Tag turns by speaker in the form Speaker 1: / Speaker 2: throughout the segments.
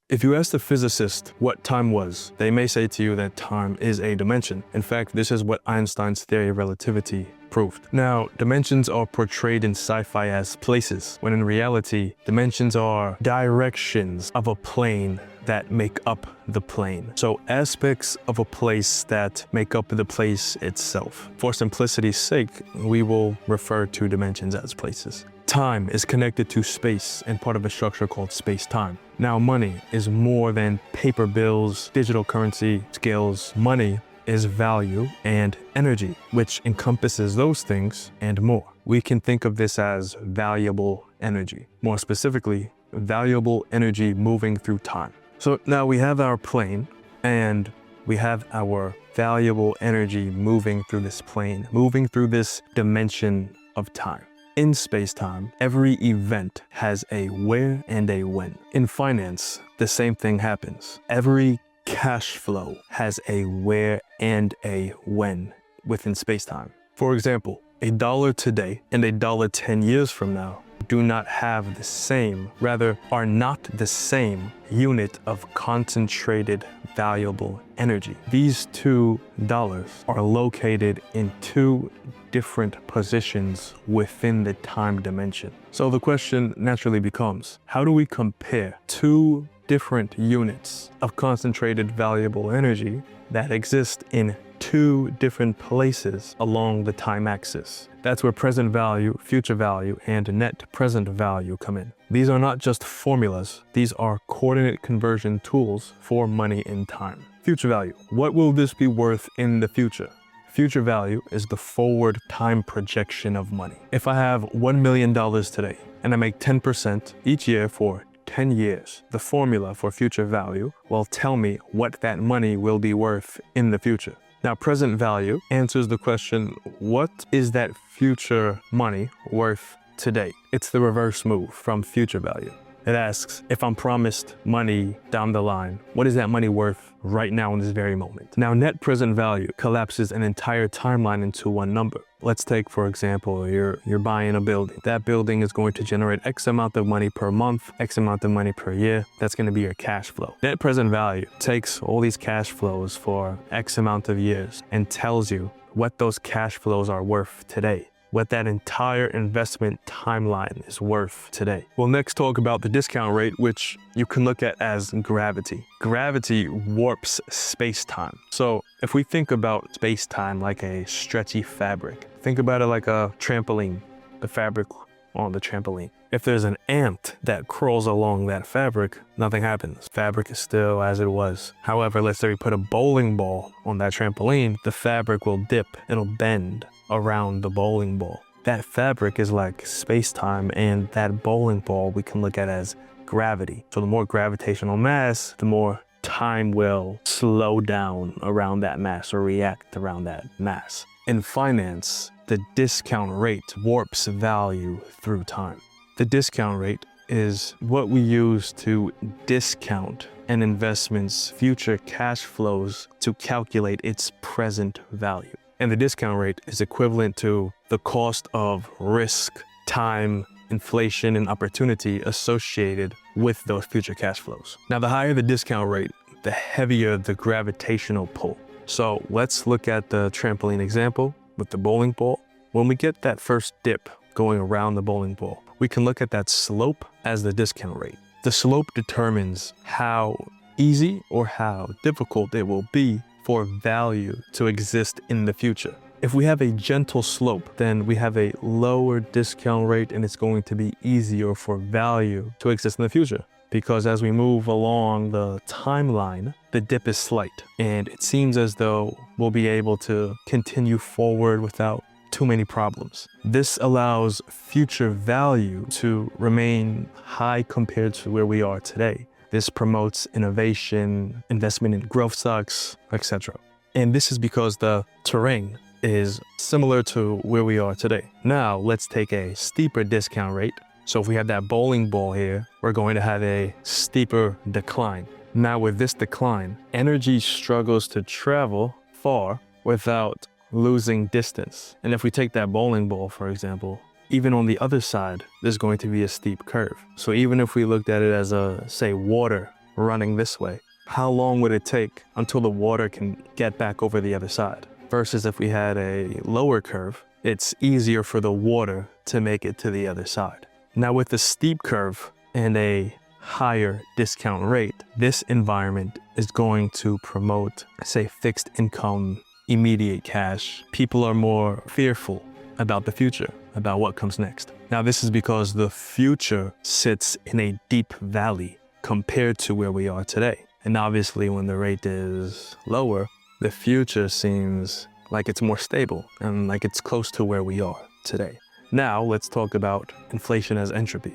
Speaker 1: If you ask a physicist what time was, they may say to you that time is a dimension. In fact, this is what Einstein's theory of relativity proved. Now, dimensions are portrayed in sci-fi as places, when in reality, dimensions are directions of a plane that make up the plane. So aspects of a place that make up the place itself. For simplicity's sake, we will refer to dimensions as places. Time is connected to space and part of a structure called space-time. Now, money is more than paper bills, digital currency, skills. Money is value and energy, which encompasses those things and more. We can think of this as valuable energy. More specifically, valuable energy moving through time. So now we have our plane and we have our valuable energy moving through this plane, moving through this dimension of time. In space-time, every event has a where and a when. In finance, the same thing happens. Every cash flow has a where and a when within space-time. For example, $1 today and $1 10 years from now do not have the same, rather are not the same unit of concentrated valuable energy. These $2 are located in two different positions within the time dimension. So the question naturally becomes, how do we compare two different units of concentrated valuable energy that exist in two different places along the time axis? That's where present value, future value, and net present value come in. These are not just formulas, these are coordinate conversion tools for money in time. Future value. What will this be worth in the future? Future value is the forward time projection of money. If I have $1 million today and I make 10% each year for 10 years, the formula for future value will tell me what that money will be worth in the future. Now, present value answers the question, what is that future money worth today? It's the reverse move from future value. It asks, if I'm promised money down the line, what is that money worth right now in this very moment? Now, net present value collapses an entire timeline into one number. Let's take, for example, you're buying a building. That building is going to generate X amount of money per month, X amount of money per year. That's going to be your cash flow. Net present value takes all these cash flows for X amount of years and tells you what those cash flows are worth today, what that entire investment timeline is worth today. We'll next talk about the discount rate, which you can look at as gravity. Gravity warps space-time. So if we think about space-time like a stretchy fabric, think about it like a trampoline, the fabric on the trampoline. If there's an ant that crawls along that fabric, nothing happens. Fabric is still as it was. However, let's say we put a bowling ball on that trampoline, the fabric will dip, it'll bend around the bowling ball. That fabric is like space-time, and that bowling ball we can look at as gravity. So the more gravitational mass, the more time will slow down around that mass or react around that mass. In finance, the discount rate warps value through time. The discount rate is what we use to discount an investment's future cash flows to calculate its present value. And the discount rate is equivalent to the cost of risk, time, inflation, and opportunity associated with those future cash flows. Now, the higher the discount rate, the heavier the gravitational pull. So let's look at the trampoline example with the bowling ball. When we get that first dip going around the bowling ball, we can look at that slope as the discount rate. The slope determines how easy or how difficult it will be for value to exist in the future. If we have a gentle slope, then we have a lower discount rate and it's going to be easier for value to exist in the future. Because as we move along the timeline, the dip is slight and it seems as though we'll be able to continue forward without too many problems. This allows future value to remain high compared to where we are today. This promotes innovation, investment in growth stocks, etc. And this is because the terrain is similar to where we are today. Now, let's take a steeper discount rate. So if we have that bowling ball here, we're going to have a steeper decline. Now with this decline, energy struggles to travel far without losing distance. And if we take that bowling ball, for example, even on the other side, there's going to be a steep curve. So even if we looked at it as say water running this way, how long would it take until the water can get back over the other side? Versus if we had a lower curve, it's easier for the water to make it to the other side. Now with the steep curve and a higher discount rate, this environment is going to promote, say, fixed income, immediate cash. People are more fearful about the future, about what comes next. Now this is because the future sits in a deep valley compared to where we are today. And obviously when the rate is lower, the future seems like it's more stable and like it's close to where we are today. Now let's talk about inflation as entropy.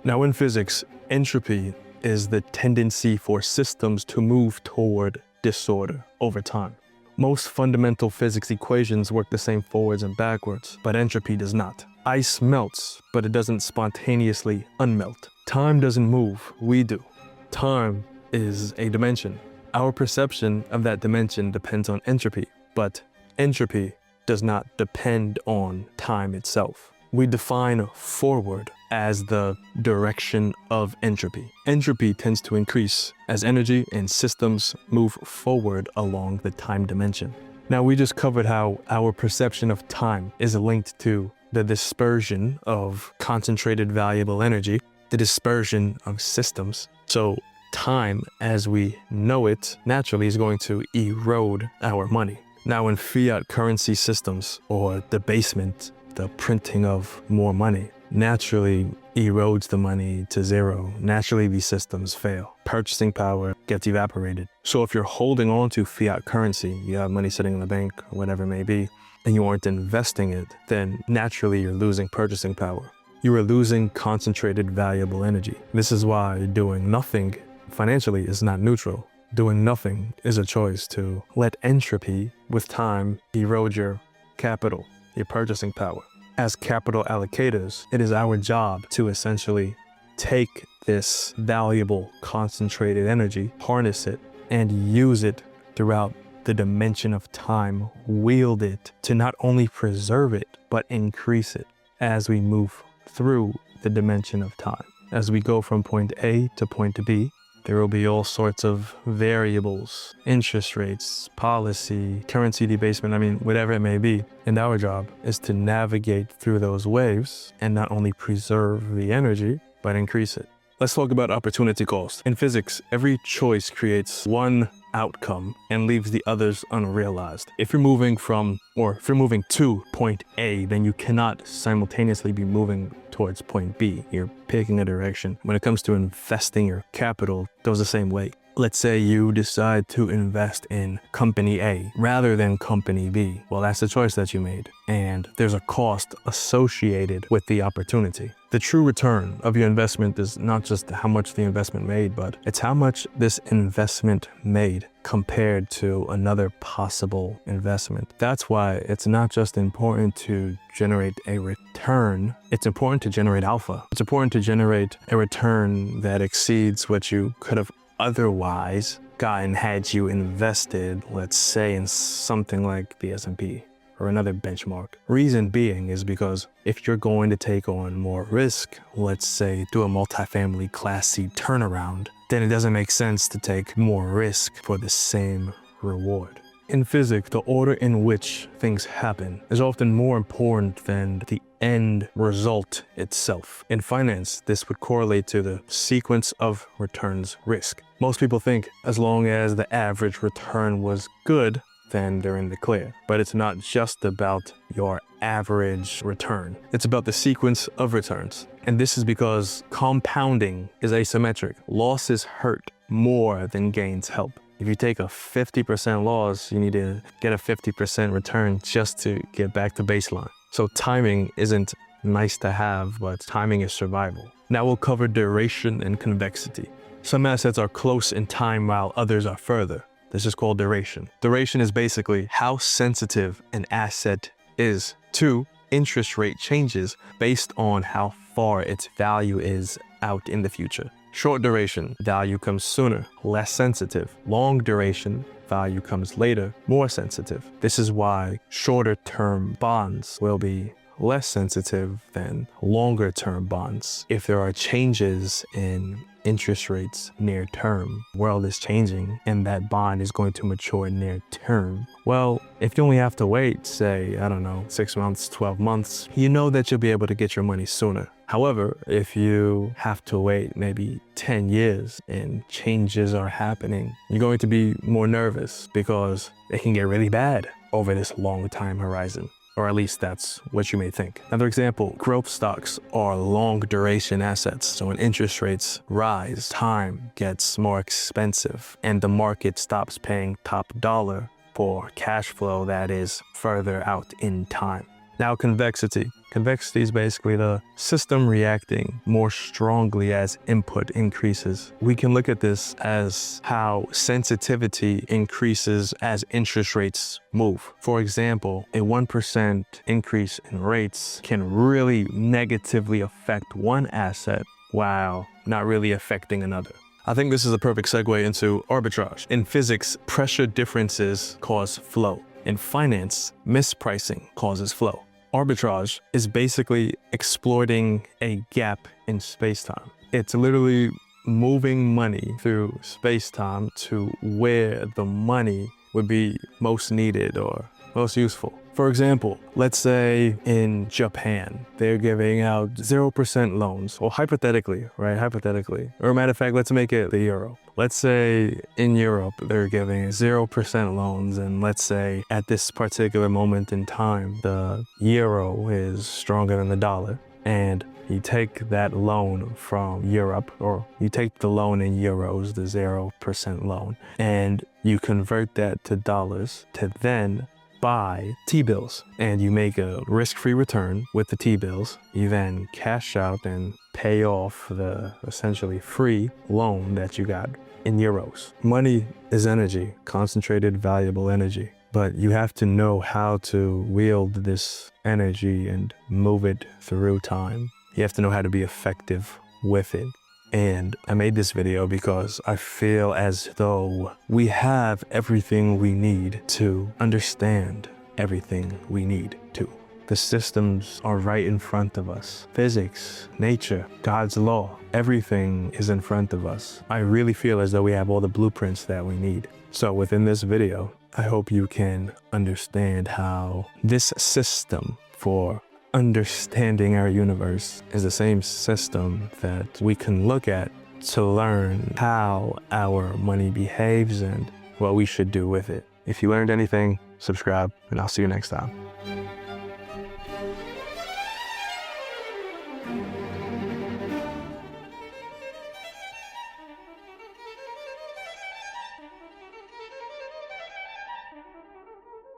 Speaker 1: Now in physics, entropy is the tendency for systems to move toward disorder over time. Most fundamental physics equations work the same forwards and backwards, but entropy does not. Ice melts, but it doesn't spontaneously unmelt. Time doesn't move, we do. Time is a dimension. Our perception of that dimension depends on entropy, but entropy does not depend on time itself. We define forward as the direction of entropy. Entropy tends to increase as energy and systems move forward along the time dimension. Now we just covered how our perception of time is linked to the dispersion of concentrated valuable energy, the dispersion of systems. So time as we know it naturally is going to erode our money. Now in fiat currency systems or debasement, the printing of more money naturally erodes the money to zero. Naturally these systems fail. Purchasing power gets evaporated. So if you're holding on to fiat currency, you have money sitting in the bank or whatever it may be, and you aren't investing it, then naturally you're losing purchasing power. You are losing concentrated valuable energy. This is why doing nothing financially is not neutral. Doing nothing is a choice to let entropy with time erode your capital, your purchasing power. As capital allocators, it is our job to essentially take this valuable concentrated energy, harness it, and use it throughout the dimension of time, wield it to not only preserve it, but increase it as we move through the dimension of time. As we go from point A to point B, there will be all sorts of variables, interest rates, policy, currency debasement, whatever it may be. And our job is to navigate through those waves and not only preserve the energy, but increase it. Let's talk about opportunity cost. In physics, every choice creates one outcome and leaves the others unrealized. If you're moving to point A, then you cannot simultaneously be moving towards point B. You're picking a direction. When it comes to investing your capital, it goes the same way. Let's say you decide to invest in company A rather than company B. Well, that's the choice that you made. And there's a cost associated with the opportunity. The true return of your investment is not just how much the investment made, but it's how much this investment made compared to another possible investment. That's why it's not just important to generate a return, it's important to generate alpha. It's important to generate a return that exceeds what you could have otherwise gotten had you invested, let's say, in something like the S&P or another benchmark. Reason being is because if you're going to take on more risk, let's say do a multifamily Class C turnaround, then it doesn't make sense to take more risk for the same reward. In physics, the order in which things happen is often more important than the end result itself. In finance, this would correlate to the sequence of returns risk. Most people think as long as the average return was good, then they're in the clear. But it's not just about your average return. It's about the sequence of returns. And this is because compounding is asymmetric. Losses hurt more than gains help. If you take a 50% loss, you need to get a 50% return just to get back to baseline. So timing isn't nice to have, but timing is survival. Now we'll cover duration and convexity. Some assets are close in time while others are further. This is called duration. Duration is basically how sensitive an asset is to interest rate changes based on how far its value is out in the future. Short duration, value comes sooner, less sensitive. Long duration, value comes later, more sensitive. This is why shorter term bonds will be less sensitive than longer term bonds. If there are changes in interest rates near term. The world is changing and that bond is going to mature near term. Well, if you only have to wait, say, I don't know, 6 months, 12 months, you know that you'll be able to get your money sooner. However, if you have to wait maybe 10 years and changes are happening, you're going to be more nervous because it can get really bad over this long time horizon. Or at least that's what you may think. Another example, growth stocks are long duration assets. So when interest rates rise, time gets more expensive and the market stops paying top dollar for cash flow that is further out in time. Now, convexity. Convexity is basically the system reacting more strongly as input increases. We can look at this as how sensitivity increases as interest rates move. For example, a 1% increase in rates can really negatively affect one asset while not really affecting another. I think this is a perfect segue into arbitrage. In physics, pressure differences cause flow. In finance, mispricing causes flow. Arbitrage is basically exploiting a gap in space-time. It's literally moving money through space-time to where the money would be most needed or most useful. For example, let's say in Japan, they're giving out 0% loans, or hypothetically, right? Hypothetically. Or matter of fact, let's make it the euro. Let's say in Europe, they're giving 0% loans. And let's say at this particular moment in time, the euro is stronger than the dollar. And you take that loan from Europe, or you take the loan in euros, the 0% loan, and you convert that to dollars to then buy T-bills, and you make a risk-free return with the T-bills. You then cash out and pay off the essentially free loan that you got in euros. Money is energy, concentrated, valuable energy, but you have to know how to wield this energy and move it through time. You have to know how to be effective with it. And I made this video because I feel as though we have everything we need to understand everything we need to. The systems are right in front of us. Physics, nature, God's law, everything is in front of us. I really feel as though we have all the blueprints that we need. So within this video, I hope you can understand how this system for understanding our universe is the same system that we can look at to learn how our money behaves and what we should do with it. If you learned anything, subscribe, and I'll see you next time.